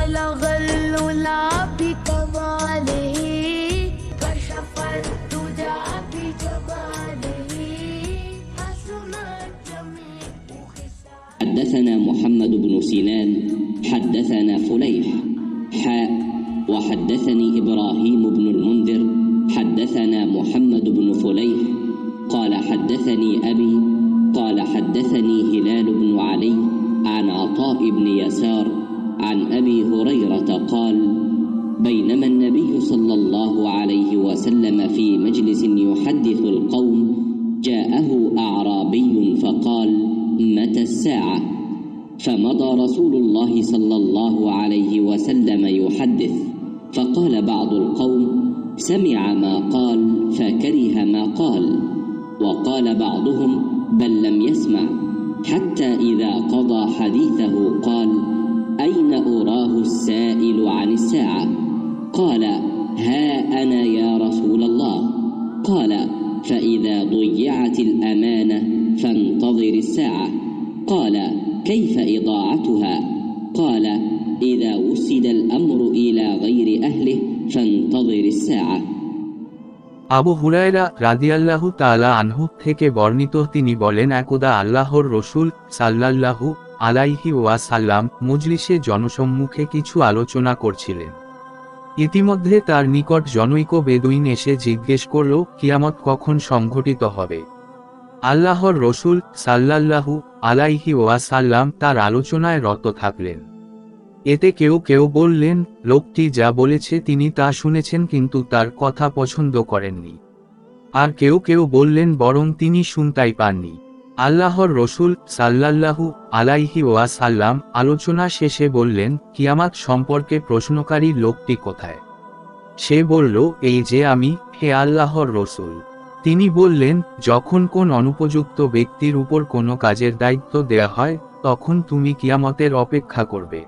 بلغ العلا بكماله كشف الدجى بجماله حسنت جميع خصاله. حدثنا محمد بن سنان حدثنا فليح وحدثني إبراهيم بن المنذر حدثنا محمد بن فليح قال حدثني أبي قال حدثني هلال بن علي عن عطاء بن يسار عن أبي هريرة قال بينما النبي صلى الله عليه وسلم في مجلس يحدث القوم جاءه أعرابي فقال متى الساعة؟ فمضى رسول الله صلى الله عليه وسلم يحدث، فقال بعض القوم سمع ما قال فكره ما قال، وقال بعضهم بل لم يسمع، حتى إذا قضى حديثه قال أين أراه السائل عن الساعة؟ قال ها أنا يا رسول الله. قال فإذا ضيعت الأمانة فانتظر الساعة. قال كيف إضاعتها؟ قال إذا وسد الأمر إلى غير أهله فانتظر الساعة। আবু হুরায়রা রাদিয়াল্লাহু তাআলা আনহু থেকে বর্ণিত, তিনি বলেন, একদা আল্লাহর রসূল সাল্লাল্লাহু আলাইহি ওয়াসাল্লাম মজলিসে জনসম্মুখে কিছু আলোচনা করছিলেন। ইতিমধ্যে তার নিকট জনৈক বেদুইন এসে জিজ্ঞেস করল, কিয়ামত কখন সংঘটিত হবে? আল্লাহর রসূল সাল্লাল্লাহু আলাইহি ওয়াসাল্লাম তার আলোচনায় রত থাকলেন। এতে কেউ কেউ বললেন, লোকটি যা বলেছে তিনি তা শুনেছেন কিন্তু তার কথা পছন্দ করেননি। আর কেউ কেউ বললেন, বরং তিনি শুনতেই পাননি। আল্লাহর রসূল সাল্লাল্লাহু আলাইহি ওয়াসাল্লাম আলোচনা শেষে বললেন, কিয়ামত সম্পর্কে প্রশ্নকারী লোকটি কোথায়? সে বলল, এই যে আমি, হে আল্লাহর রসূল। তিনি বললেন, যখন কোন অনুপযুক্ত ব্যক্তির উপর কোনো কাজের দায়িত্ব দেয়া হয় তখন তুমি কিয়ামতের অপেক্ষা করবে।